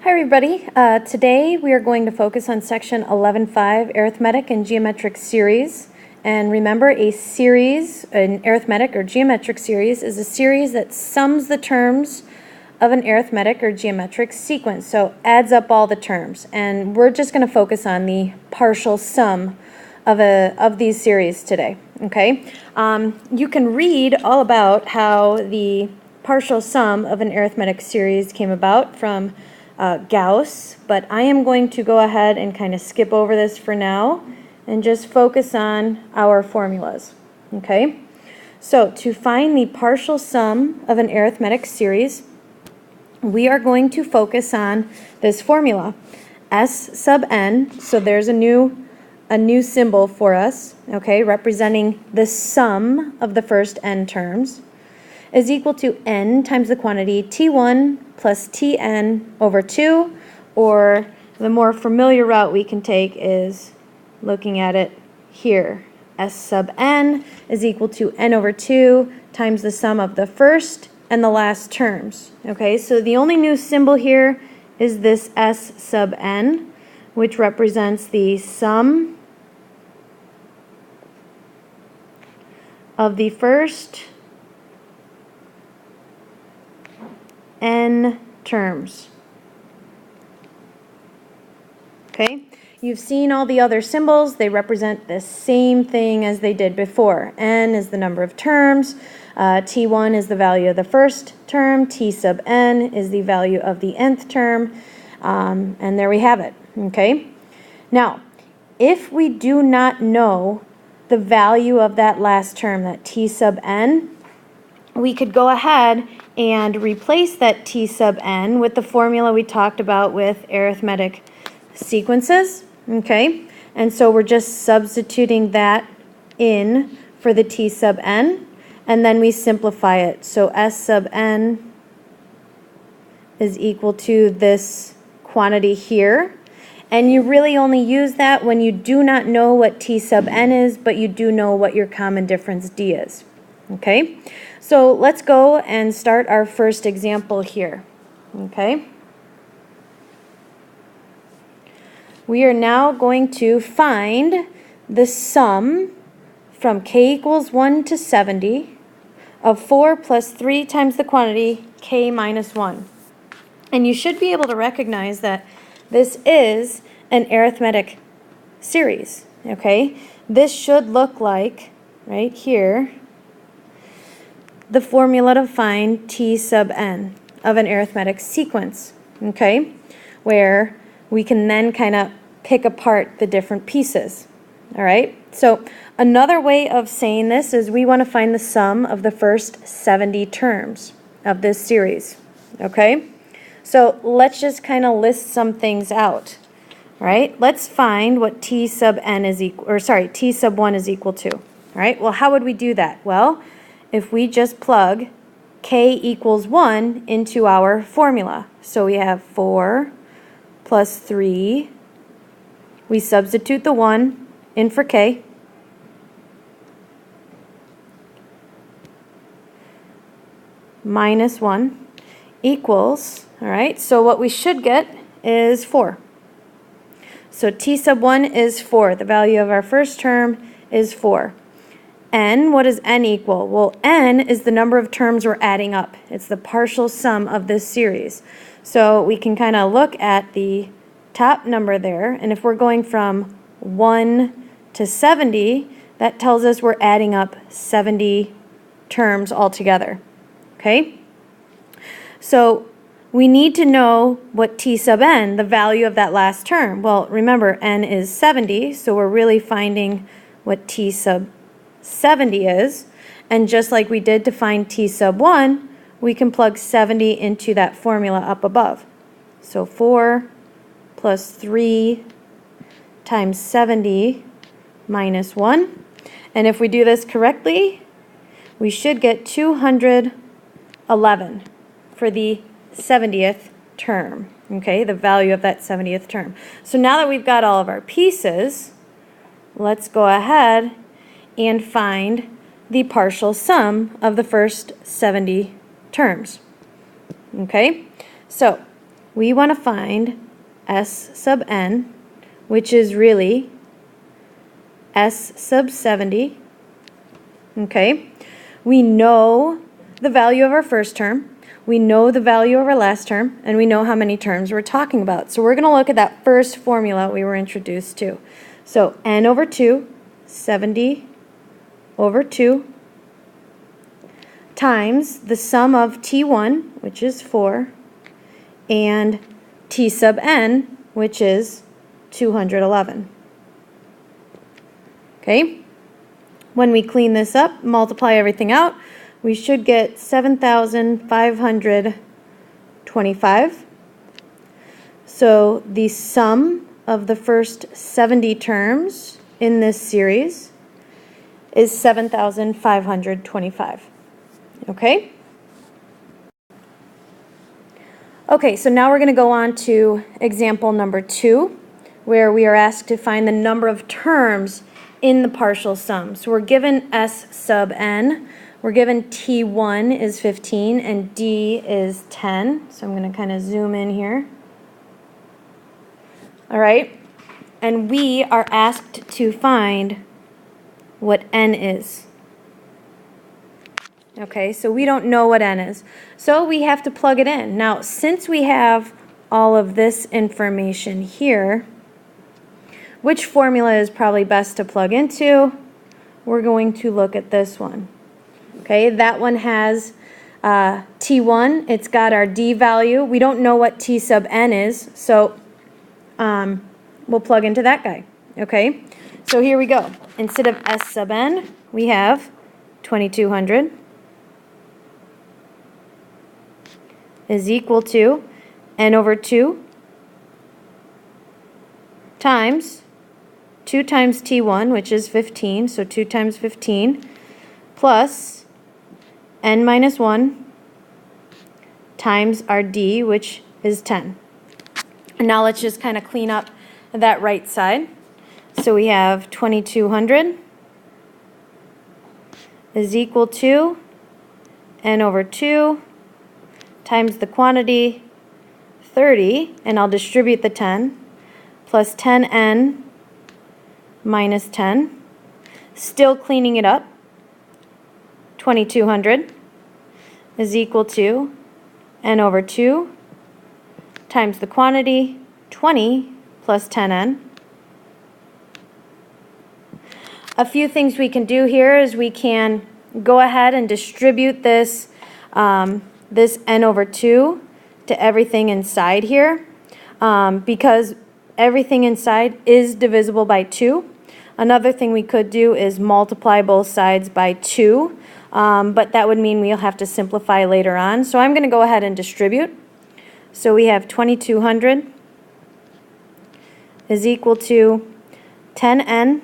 Hi everybody. Today we are going to focus on section 11.5, Arithmetic and Geometric Series. And remember, a series, an arithmetic or geometric series, is a series that sums the terms of an arithmetic or geometric sequence. So adds up all the terms. And we're just going to focus on the partial sum of these series today. Okay? You can read all about how the partial sum of an arithmetic series came about from Gauss, but I am going to go ahead and kind of skip over this for now and just focus on our formulas. Okay? So to find the partial sum of an arithmetic series, we are going to focus on this formula, S sub n. So there's a new symbol for us, okay, representing the sum of the first n terms, is equal to n times the quantity t1 plus tn over 2, or the more familiar route we can take is looking at it here. S sub n is equal to n over 2 times the sum of the first and the last terms. Okay, so the only new symbol here is this S sub n, which represents the sum of the first n terms. Okay, you've seen all the other symbols. They represent the same thing as they did before. N is the number of terms, T1 is the value of the first term, T sub n is the value of the nth term, and there we have it. Okay, now if we do not know the value of that last term, that T sub n, we could go ahead and replace that T sub n with the formula we talked about with arithmetic sequences, okay? And so we're just substituting that in for the T sub n, and then we simplify it. So S sub n is equal to this quantity here. And you really only use that when you do not know what T sub n is, but you do know what your common difference D is. Okay? So let's go and start our first example here. Okay? We are now going to find the sum from k equals 1 to 70 of 4 plus 3 times the quantity k minus 1. And you should be able to recognize that this is an arithmetic series. Okay? This should look like, right here, the formula to find T sub n of an arithmetic sequence, okay, where we can then kind of pick apart the different pieces, all right? So another way of saying this is we want to find the sum of the first 70 terms of this series, okay? So let's just kind of list some things out, all right? Let's find what T sub n is equal, or sorry, T sub 1 is equal to, all right? Well, how would we do that? Well, if we just plug k equals 1 into our formula. So we have 4 plus 3. We substitute the 1 in for k. Minus 1 equals, all right, so what we should get is 4. So T sub 1 is 4. The value of our first term is 4. N, what does n equal? Well, n is the number of terms we're adding up. It's the partial sum of this series. So we can kind of look at the top number there, and if we're going from 1 to 70, that tells us we're adding up 70 terms altogether. Okay? So we need to know what T sub n, the value of that last term. Well, remember, n is 70, so we're really finding what T sub 70 is, and just like we did to find T sub 1, we can plug 70 into that formula up above. So 4 plus 3 times 70 minus 1, and if we do this correctly, we should get 211 for the 70th term, okay, the value of that 70th term. So now that we've got all of our pieces, let's go ahead and find the partial sum of the first 70 terms. Okay, so we want to find s sub n, which is really s sub 70. Okay, we know the value of our first term, we know the value of our last term, and we know how many terms we're talking about. So we're going to look at that first formula we were introduced to. So n over 2, 70 over 2, times the sum of t1, which is 4, and t sub n, which is 211. Okay? When we clean this up, multiply everything out, we should get 7,525. So the sum of the first 70 terms in this series is 7,525. Okay? Okay, so now we're going to go on to example number 2, where we are asked to find the number of terms in the partial sum. So we're given s sub n, we're given t1 is 15 and d is 10. So I'm going to kind of zoom in here. All right, and we are asked to find what n is. Okay, so we don't know what n is. So we have to plug it in. Now, since we have all of this information here, which formula is probably best to plug into? We're going to look at this one. Okay, that one has t1. It's got our d value. We don't know what t sub n is, so we'll plug into that guy. Okay, so here we go. Instead of s sub n, we have 2200 is equal to n over 2 times 2 times t1, which is 15, so 2 times 15, plus n minus 1 times our d, which is 10. And now let's just kind of clean up that right side. So we have 2200 is equal to n over 2 times the quantity 30, and I'll distribute the 10, plus 10n minus 10, still cleaning it up, 2200 is equal to n over 2 times the quantity 20 plus 10n. A few things we can do here is we can go ahead and distribute this this n over 2 to everything inside here, because everything inside is divisible by 2. Another thing we could do is multiply both sides by 2, but that would mean we'll have to simplify later on. So I'm going to go ahead and distribute. So we have 2200 is equal to 10n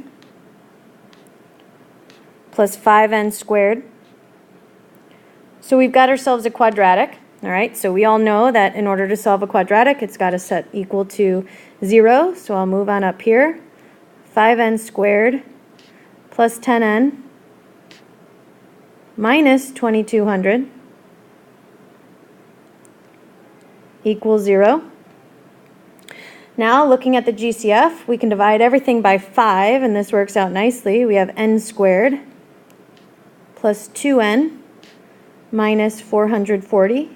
plus 5n squared. So we've got ourselves a quadratic. All right, so we all know that in order to solve a quadratic, it's got to set equal to 0. So I'll move on up here. 5n squared plus 10n minus 2200 equals 0. Now, looking at the GCF, we can divide everything by 5, and this works out nicely. We have n squared plus 2n minus 440.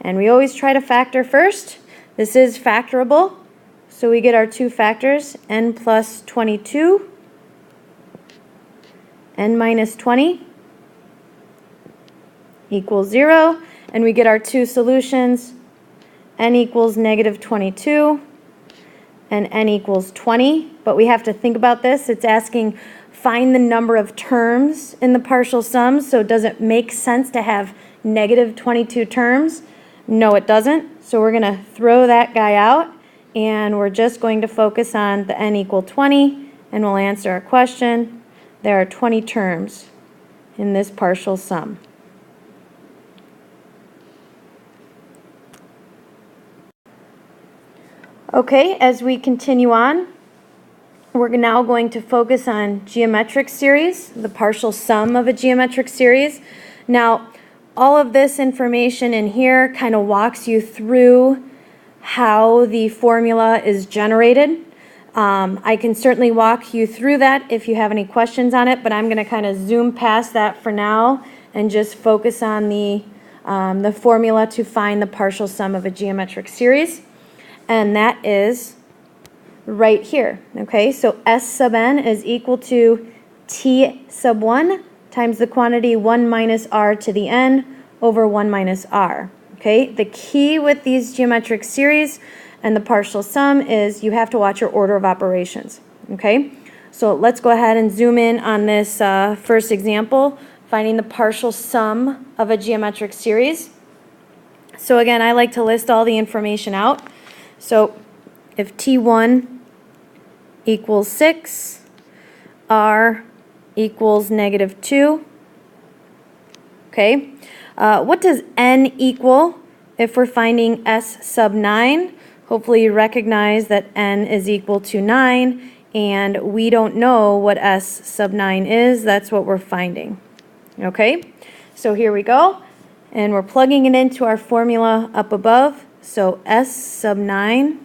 And we always try to factor first. This is factorable, so we get our two factors, n plus 22, n minus 20 equals 0, and we get our two solutions, n equals negative 22 and n equals 20. But we have to think about this. It's asking find the number of terms in the partial sum, so does it make sense to have negative 22 terms? No, it doesn't. So we're going to throw that guy out, and we're just going to focus on the n equal 20, and we'll answer our question. There are 20 terms in this partial sum. Okay, as we continue on, we're now going to focus on geometric series, the partial sum of a geometric series. Now, all of this information in here kind of walks you through how the formula is generated. I can certainly walk you through that if you have any questions on it, but I'm going to kind of zoom past that for now and just focus on the formula to find the partial sum of a geometric series, and that is right here. Okay, so S sub n is equal to T sub 1 times the quantity 1 minus r to the n over 1 minus r. Okay, the key with these geometric series and the partial sum is you have to watch your order of operations. Okay, so let's go ahead and zoom in on this first example, finding the partial sum of a geometric series. So again, I like to list all the information out. So if T1 equals 6, R equals -2, okay, what does n equal if we're finding S sub 9? Hopefully you recognize that n is equal to 9, and we don't know what S sub 9 is. That's what we're finding. Okay, so here we go, and we're plugging it into our formula up above. So S sub 9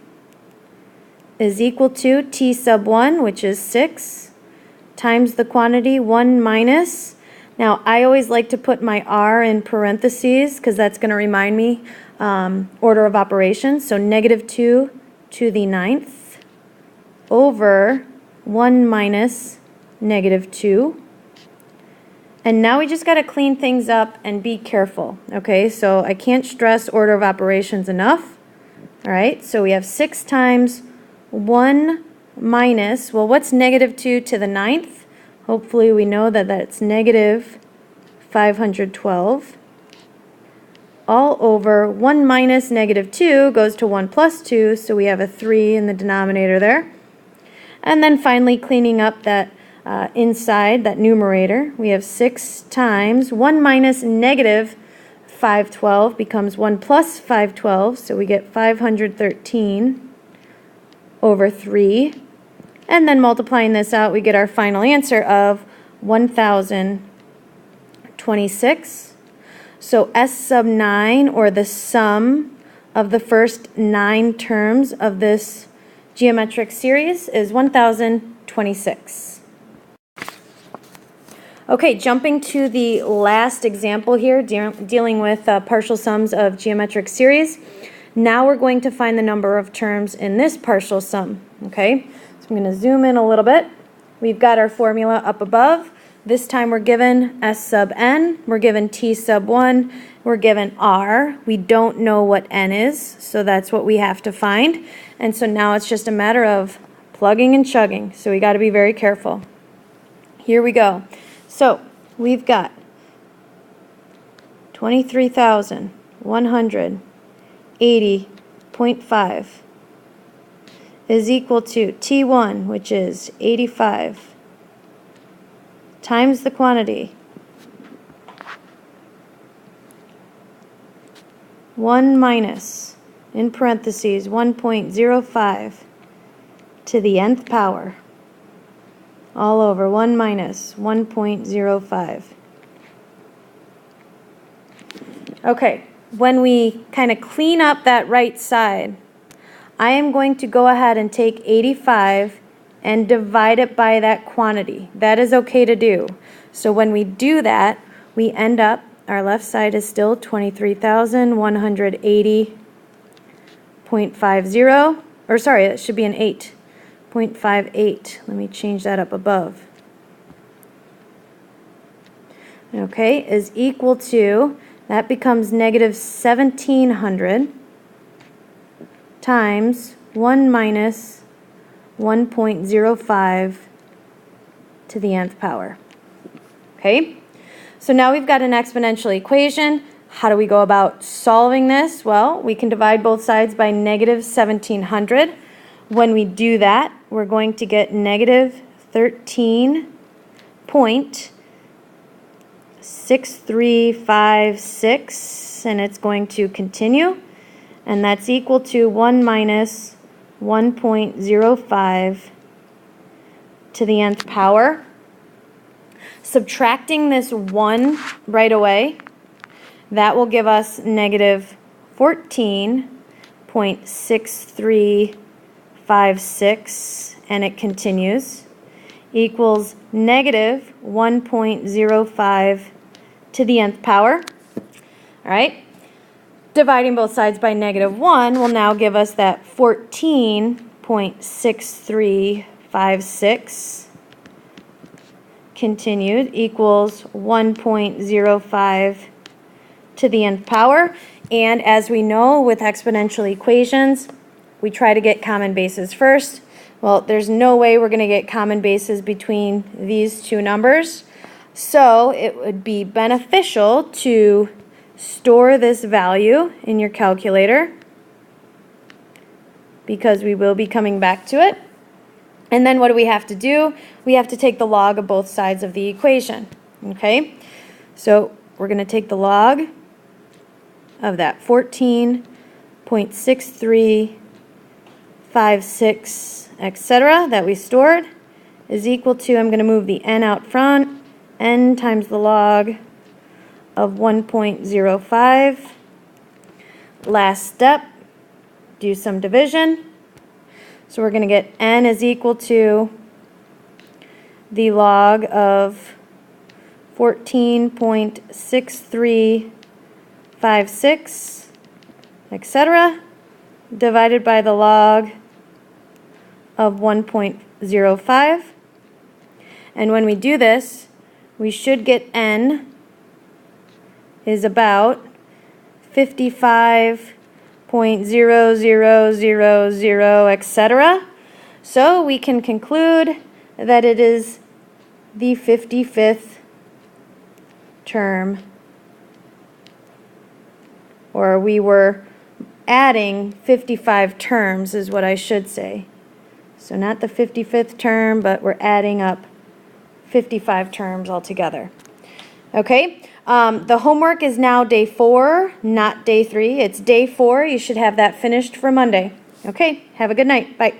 is equal to T sub 1, which is 6, times the quantity 1 minus. Now, I always like to put my r in parentheses because that's going to remind me order of operations. So -2 to the 9th over 1 minus -2. And now we just got to clean things up and be careful. Okay, so I can't stress order of operations enough. All right, so we have 6 times 1 minus, well, what's -2 to the 9th? Hopefully we know that that's -512. All over 1 minus -2 goes to 1 plus 2, so we have a 3 in the denominator there. And then finally cleaning up that inside, that numerator, we have 6 times 1 minus -512 becomes 1 plus 512, so we get 513 over 3. And then multiplying this out, we get our final answer of 1026. So S sub 9, or the sum of the first 9 terms of this geometric series, is 1026. Okay, jumping to the last example here, dealing with partial sums of geometric series. Now we're going to find the number of terms in this partial sum. Okay, so I'm going to zoom in a little bit. We've got our formula up above. This time we're given S sub n, we're given T sub 1, we're given R. We don't know what n is, so that's what we have to find. And so now it's just a matter of plugging and chugging, so we got to be very careful. Here we go. So we've got 23,180.5 is equal to T1, which is 85, times the quantity 1 minus, in parentheses, 1.05 to the nth power, all over 1 minus 1.05. Okay, when we kind of clean up that right side, I am going to go ahead and take 85 and divide it by that quantity. That is okay to do. So when we do that, we end up, our left side is still 23,180.50, or sorry, it should be an 8.58. Let me change that up above. Okay, is equal to, that becomes -1,700 times 1 minus 1.05 to the nth power. Okay, so now we've got an exponential equation. How do we go about solving this? Well, we can divide both sides by -1,700. When we do that, we're going to get -13.6356, and it's going to continue, and that's equal to 1 minus 1.05 to the nth power. Subtracting this 1 right away, That will give us negative 14.6356, and it continues, equals negative 1.05 to the nth power. All right. Dividing both sides by negative 1 will now give us that 14.6356 continued equals 1.05 to the nth power. And as we know with exponential equations, we try to get common bases first. Well, there's no way we're going to get common bases between these two numbers. So it would be beneficial to store this value in your calculator because we will be coming back to it. And then what do we have to do? We have to take the log of both sides of the equation. Okay? So we're going to take the log of that 14.6356, etc. that we stored is equal to, I'm going to move the n out front, n times the log of 1.05. Last step, do some division. So we're going to get n is equal to the log of 14.6356, etc., divided by the log of 1.05. And when we do this, we should get n is about 55.0000, etc. So we can conclude that it is the 55th term, or we were adding 55 terms is what I should say. So not the 55th term, but we're adding up 55 terms altogether. Okay, the homework is now day 4, not day 3. It's day 4. You should have that finished for Monday. Okay, have a good night. Bye.